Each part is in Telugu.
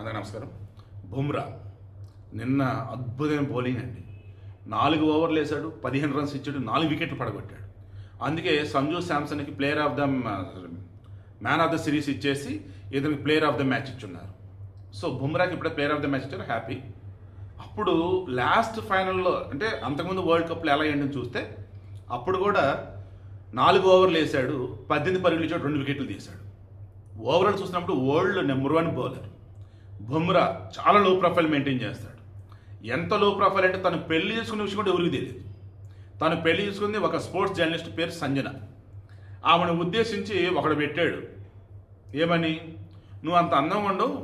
అందరికీ నమస్కారం. బుమ్రా నిన్న అద్భుతమైన బౌలింగ్ అండి. 4 ఓవర్లు వేశాడు, 15 రన్స్ ఇచ్చాడు, 4 వికెట్లు పడగొట్టాడు. అందుకే సంజు శాంసన్కి player of the man of the series ఇచ్చేసి ఇతనికి ప్లేయర్ ఆఫ్ ద మ్యాచ్ ఇచ్చున్నారు. సో బుమ్రాకి ఇప్పుడే ప్లేయర్ ఆఫ్ ద మ్యాచ్ ఇచ్చారు, హ్యాపీ. అప్పుడు లాస్ట్ ఫైనల్లో అంటే అంతకుముందు వరల్డ్ కప్లో ఎలా అయ్యిందని చూస్తే అప్పుడు కూడా 4 ఓవర్లు వేశాడు, 18 పరుగులు ఇచ్చాడు, 2 వికెట్లు తీశాడు. ఓవరాల్ చూసినప్పుడు వరల్డ్ నెంబర్ 1 బౌలర్ బుమ్రా. చాలా లో ప్రొఫైల్ మెయింటైన్ చేస్తాడు. ఎంత లో ప్రొఫైల్ అంటే తను పెళ్లి చేసుకునే విషయం కూడా ఎవరికి తెలియదు. తను పెళ్లి చేసుకుంది ఒక స్పోర్ట్స్ జర్నలిస్ట్ పేరు సంజన. ఆమెను ఉద్దేశించి ఒకడు పెట్టాడు, ఏమని, నువ్వు అంత అందంగా ఉండవు,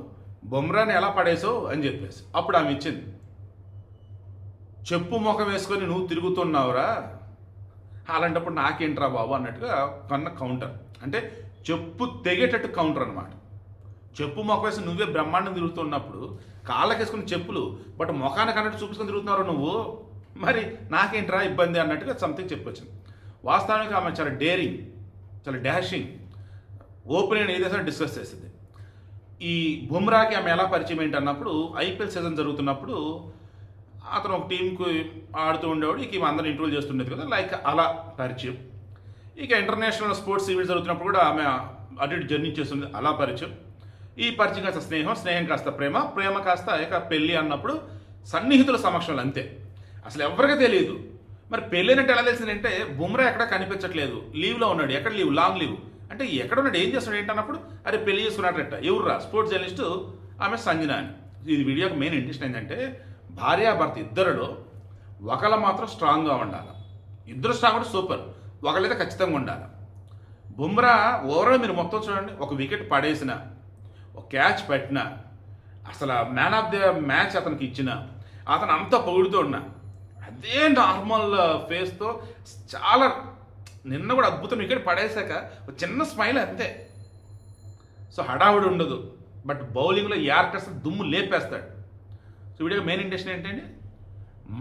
బుమ్రాని ఎలా పడేసావు అని చెప్పేసి. అప్పుడు ఆమె ఇచ్చింది, చెప్పు ముఖం వేసుకొని నువ్వు తిరుగుతున్నావురా, అలాంటప్పుడు నాకేంట్రా బాబు అన్నట్టుగా కన్న కౌంటర్. అంటే చెప్పు తెగేటట్టు కౌంటర్ అనమాట. చెప్పు ముఖం వేసి నువ్వే బ్రహ్మాండం తిరుగుతున్నప్పుడు కాళ్ళకేసుకుని చెప్పులు, బట్ ముఖానికి అన్నట్టు చూపించుకొని తిరుగుతున్నావు నువ్వు, మరి నాకేంట్రా ఇబ్బంది అన్నట్టుగా సంథింగ్ చెప్పొచ్చింది. వాస్తవానికి ఆమె చాలా డేరింగ్, చాలా డాషింగ్, ఓపెన్ ఏదైనా డిస్కస్ చేసింది. ఈ బుమ్రాకి ఆమె ఎలా పరిచయం ఏంటి అన్నప్పుడు, ఐపీఎల్ సీజన్ జరుగుతున్నప్పుడు అతను ఒక టీంకి ఆడుతూ ఉండేవాడు, ఇక ఈమె అందరూ ఇంటర్వ్యూ చేస్తుండేది కదా, లైక్ అలా పరిచయం. ఇక ఇంటర్నేషనల్ స్పోర్ట్స్ ఈవెంట్స్ జరుగుతున్నప్పుడు కూడా ఆమె అటు ఇటు జర్నీ చేస్తుంది, అలా పరిచయం. ఈ పరిచయం కాస్త స్నేహం, స్నేహం కాస్త ప్రేమ, ప్రేమ కాస్త ఇక పెళ్ళి అన్నప్పుడు సన్నిహితుల సమక్షంలో, అంతే. అసలు ఎవరికీ తెలియదు. మరి పెళ్ళినట్టు ఎలా తెలిసిందంటే బుమ్రా ఎక్కడ కనిపించట్లేదు, లీవ్లో ఉన్నాడు. ఎక్కడ లీవ్? Long leave. అంటే ఎక్కడ ఉన్నాడు, ఏం చేస్తున్నాడు ఏంటన్నప్పుడు, అరే పెళ్లి చేసుకున్నాడట. ఎవర్రా? స్పోర్ట్స్ జర్నలిస్టు ఆమె సంజన అని. ఇది వీడియోకి మెయిన్ ఇంట్రెస్ట్ ఏంటంటే భార్యాభర్త ఇద్దరిలో ఒకళ్ళ మాత్రం స్ట్రాంగ్గా ఉండాలి. ఇద్దరు స్ట్రాంగ్ ఉంటే సూపర్, ఒకళ్ళైతే ఖచ్చితంగా ఉండాలి. బుమ్రా ఓవరాల్ మీరు మొత్తం చూడండి, ఒక వికెట్ పడేసిన, ఒక క్యాచ్ పెట్టిన, అసలు మ్యాన్ ఆఫ్ ద మ్యాచ్ అతనికి ఇచ్చిన, అతను అంతా పొగుడుతూ ఉన్నా, అదే నార్మల్ ఫేస్తో చాలా. నిన్న కూడా అద్భుతం వికెట్ పడేశాక ఒక చిన్న స్మైల్, అంతే. సో హడావుడి ఉండదు, బట్ బౌలింగ్లో యార్కర్స్ దుమ్ము లేపేస్తాడు. సో వీడియో మెయిన్ ఇంటెన్షన్ ఏంటంటే,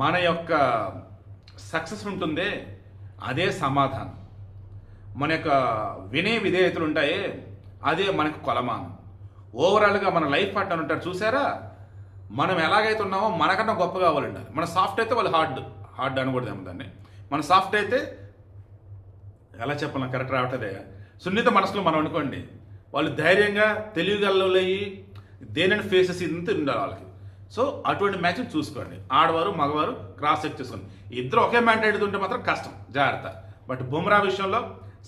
మన యొక్క సక్సెస్ ఉంటుందే అదే సమాధానం, మన యొక్క వినయ విధేయతలు ఉంటాయే అదే మనకు కొలమానం. ఓవరాల్గా మన లైఫ్ పార్ట్నర్ ఉంటారు చూసారా, మనం ఎలాగైతే ఉన్నామో మనకన్నా గొప్పగా వాళ్ళు ఉండాలి. మన సాఫ్ట్ అయితే వాళ్ళు హార్డ్ అనకూడదేమో దాన్ని. మన సాఫ్ట్ అయితే ఎలా చెప్పాలి, కరెక్ట్ రావట్లేదే, సున్నిత మనసులో మనం అనుకోండి, వాళ్ళు ధైర్యంగా తెలివిగలయ్యి దేనిని ఫేసెస్ ఇంత ఉండాలి వాళ్ళకి. సో అటువంటి మ్యాచ్ని చూసుకోండి, ఆడవారు మగవారు క్రాస్ చెక్ చేసుకోండి. ఇద్దరు ఒకే మ్యాండేట్ ఉంటే మాత్రం కష్టం, జాగ్రత్త. బట్ బుమ్రా విషయంలో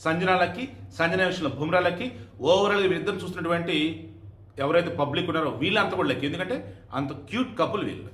సంజన విషయంలో బుమ్రాలకి ఓవరాల్గా వీళ్ళిద్దరు చూస్తున్నటువంటి ఎవరైతే పబ్లిక్ ఉన్నారో వీళ్ళంతా కూడా లెక్క, ఎందుకంటే అంత క్యూట్ కపుల్ వీళ్ళు.